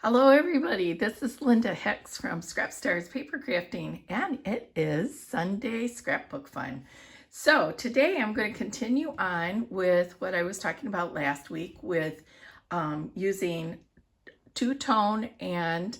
Hello everybody, this is Linda Hex from Scrap Stars Paper Crafting, and it is Sunday Scrapbook Fun. So today I'm going to continue on with what I was talking about last week with using two-tone and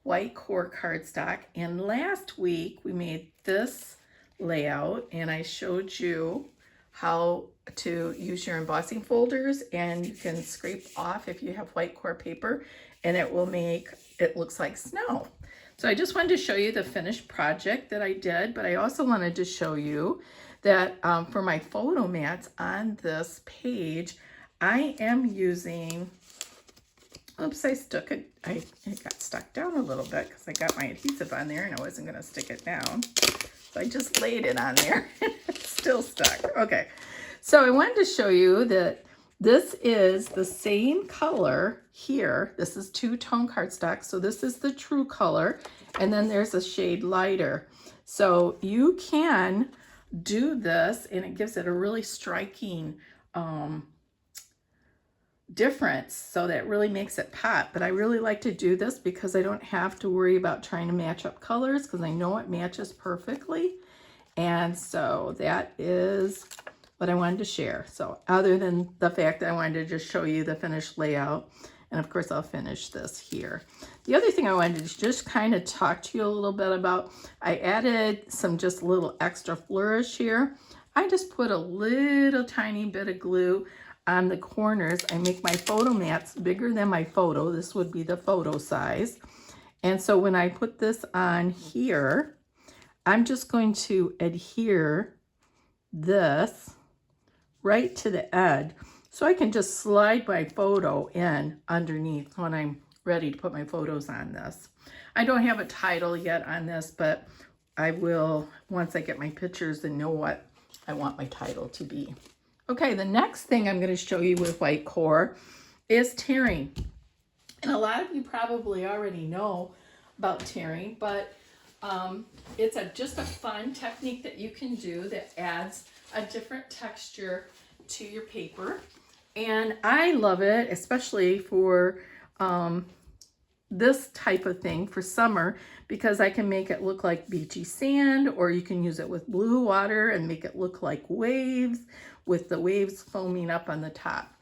white core cardstock. And last week we made this layout and I showed you how to use your embossing folders, and you can scrape off if you have white core paper and it will make it looks like snow. So I just wanted to show you the finished project that I did, but I also wanted to show you that for my photo mats on this page, I am using, oops, it got stuck down a little bit because I got my adhesive on there and I wasn't going to stick it down. So I just laid it on there and it's still stuck. Okay, so I wanted to show you that this is the same color here. This is two-tone cardstock, so this is the true color, and then there's a shade lighter. So you can do this and it gives it a really striking difference, so that really makes it pop. But I really like to do this because I don't have to worry about trying to match up colors because I know it matches perfectly. And so that is what I wanted to share. So other than the fact that I wanted to just show you the finished layout, and of course I'll finish this here. The other thing I wanted to just kind of talk to you a little bit about, I added some just little extra flourish here. I just put a little tiny bit of glue on the corners. I make my photo mats bigger than my photo. This would be the photo size. And so when I put this on here, I'm just going to adhere this right to the edge so I can just slide my photo in underneath when I'm ready to put my photos on this. I don't have a title yet on this, but I will once I get my pictures and know what I want my title to be. Okay, the next thing I'm going to show you with white core is tearing. And a lot of you probably already know about tearing, but it's just a fun technique that you can do that adds a different texture to your paper. And I love it, especially for this type of thing for summer, because I can make it look like beachy sand, or you can use it with blue water and make it look like waves with the waves foaming up on the top.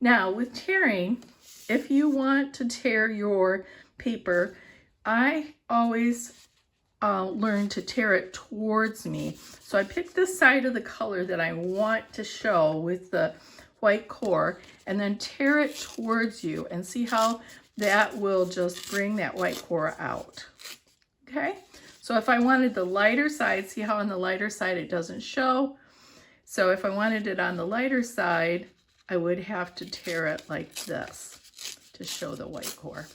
Now with tearing, if you want to tear your paper, I always learn to tear it towards me. So I pick this side of the color that I want to show with the white core and then tear it towards you, and see how that will just bring that white core out. Okay, so if I wanted the lighter side, see how on the lighter side it doesn't show? So if I wanted it on the lighter side, I would have to tear it like this to show the white core.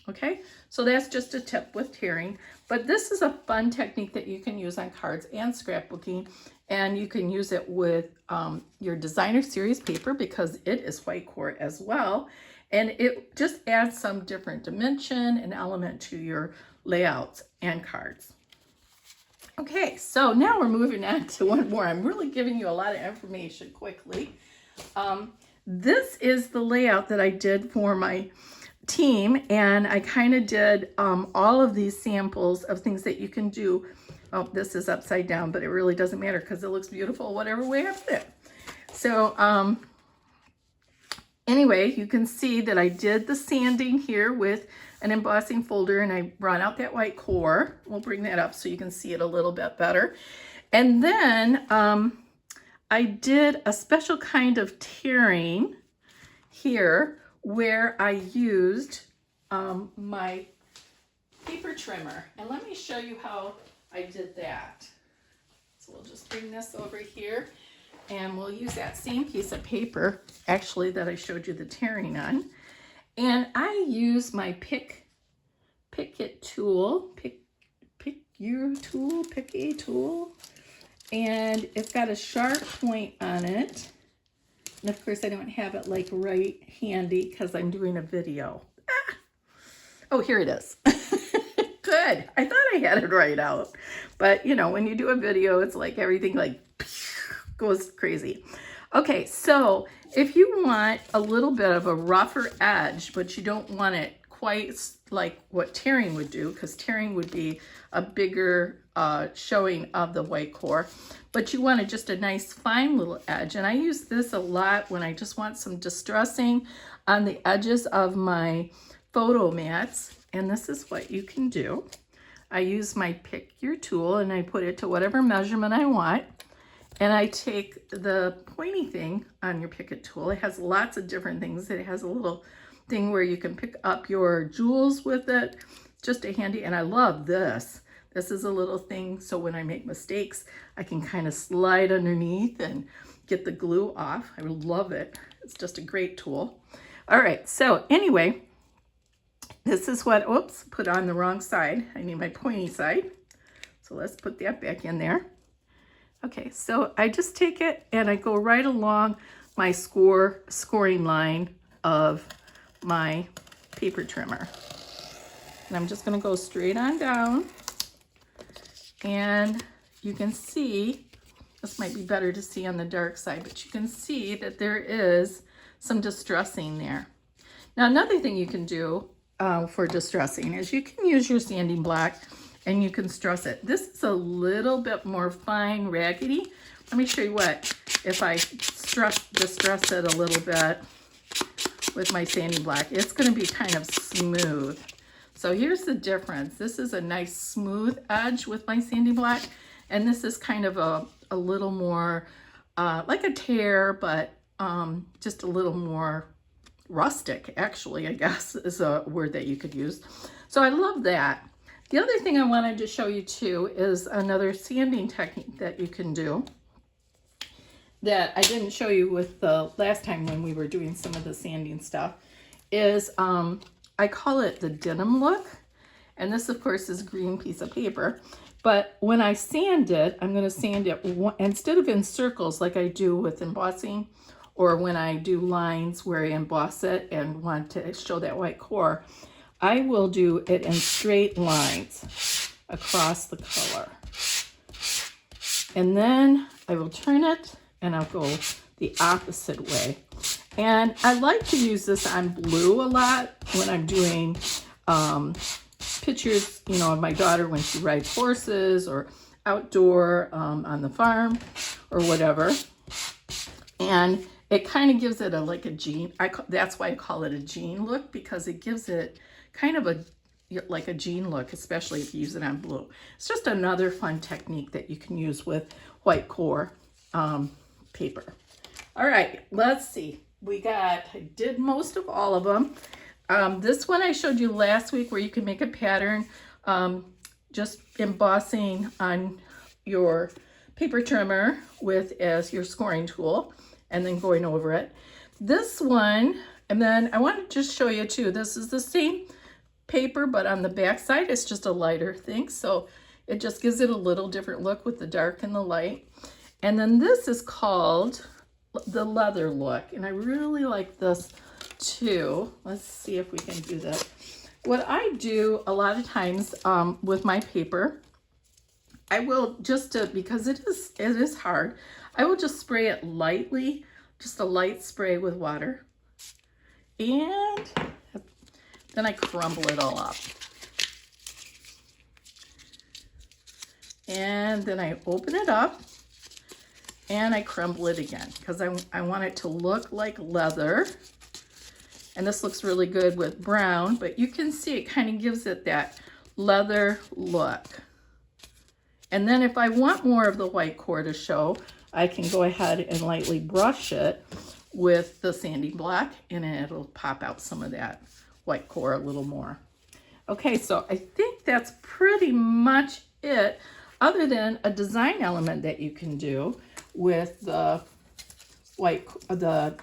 Okay, so that's just a tip with tearing, but this is a fun technique that you can use on cards and scrapbooking, and you can use it with your designer series paper because it is white core as well, and it just adds some different dimension and element to your layouts and cards. Okay, so now we're moving on to one more. I'm really giving you a lot of information quickly. This is the layout that I did for my team, and I kind of did all of these samples of things that you can do. Oh, this is upside down, but it really doesn't matter because it looks beautiful whatever way I put it. So anyway, you can see that I did the sanding here with an embossing folder, and I brought out that white core. We'll bring that up so you can see it a little bit better. And then I did a special kind of tearing here where I used my paper trimmer. And let me show you how I did that. So we'll just bring this over here and we'll use that same piece of paper, actually, that I showed you the tearing on. And I use my pick a tool, and it's got a sharp point on it. And of course I don't have it like right handy because I'm doing a video. Ah! Oh, here it is. Good. I thought I had it right out. But you know, when you do a video, it's like everything like goes crazy. Okay, so if you want a little bit of a rougher edge, but you don't want it quite like what tearing would do, because tearing would be a bigger showing of the white core. But you wanted just a nice fine little edge. And I use this a lot when I just want some distressing on the edges of my photo mats. And this is what you can do. I use my pick your tool and I put it to whatever measurement I want. And I take the pointy thing on your Picket tool. It has lots of different things. It has a little thing where you can pick up your jewels with it. Just a handy, and I love this. This is a little thing so when I make mistakes, I can kind of slide underneath and get the glue off. I love it. It's just a great tool. All right, so anyway, this is what, oops, put on the wrong side. I need my pointy side. So let's put that back in there. Okay, so I just take it and I go right along my scoring line of my paper trimmer. And I'm just gonna go straight on down. And you can see, this might be better to see on the dark side, but you can see that there is some distressing there. Now, another thing you can do for distressing is you can use your sanding block and you can stress it. This is a little bit more fine, raggedy. Let me show you what, if I distress it a little bit with my sanding block, it's gonna be kind of smooth. So here's the difference. This is a nice smooth edge with my sanding block, and this is kind of a little more like a tear, but just a little more rustic, actually, I guess is a word that you could use. So I love that. The other thing I wanted to show you too is another sanding technique that you can do that I didn't show you with the last time when we were doing some of the sanding stuff is I call it the denim look. And this of course is a green piece of paper. But when I sand it, I'm going to sand it instead of in circles like I do with embossing, or when I do lines where I emboss it and want to show that white core, I will do it in straight lines across the color. And then I will turn it and I'll go the opposite way. And I like to use this on blue a lot when I'm doing pictures, you know, of my daughter when she rides horses or outdoor on the farm or whatever. And it kind of gives it like a jean. That's why I call it a jean look, because it gives it kind of like a jean look, especially if you use it on blue. It's just another fun technique that you can use with white core paper. All right, let's see. I did most of all of them. This one I showed you last week where you can make a pattern just embossing on your paper trimmer as your scoring tool and then going over it. This one, and then I want to just show you too, this is the same paper, but on the back side, it's just a lighter thing. So it just gives it a little different look with the dark and the light. And then this is called the leather look. And I really like this too. Let's see if we can do that. What I do a lot of times with my paper, I will just, because it is hard, I will just spray it lightly, just a light spray with water. And then I crumble it all up. And then I open it up and I crumble it again because I want it to look like leather. And this looks really good with brown, but you can see it kind of gives it that leather look. And then if I want more of the white core to show, I can go ahead and lightly brush it with the sanding block and it'll pop out some of that white core a little more. Okay, so I think that's pretty much it, other than a design element that you can do with the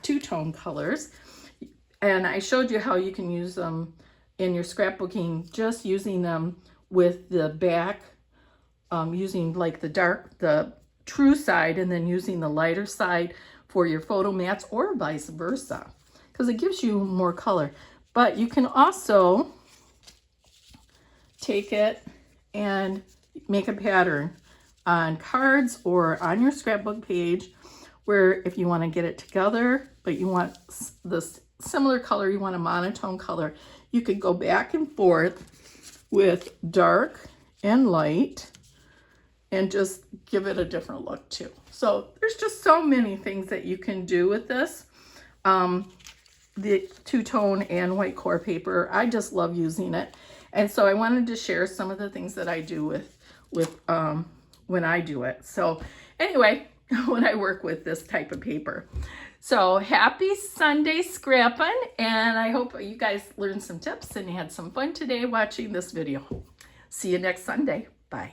two-tone colors. And I showed you how you can use them in your scrapbooking, just using them with the back, using like the true side and then using the lighter side for your photo mats, or vice versa, because it gives you more color. But you can also take it and make a pattern on cards or on your scrapbook page, where if you want to get it together, but you want this similar color, you want a monotone color, you could go back and forth with dark and light and just give it a different look too. So there's just so many things that you can do with this. The two-tone and white core paper, I just love using it. And so I wanted to share some of the things that I do with when I do it. So anyway, when I work with this type of paper. So happy Sunday scrapping, and I hope you guys learned some tips and had some fun today watching this video. See you next Sunday. Bye.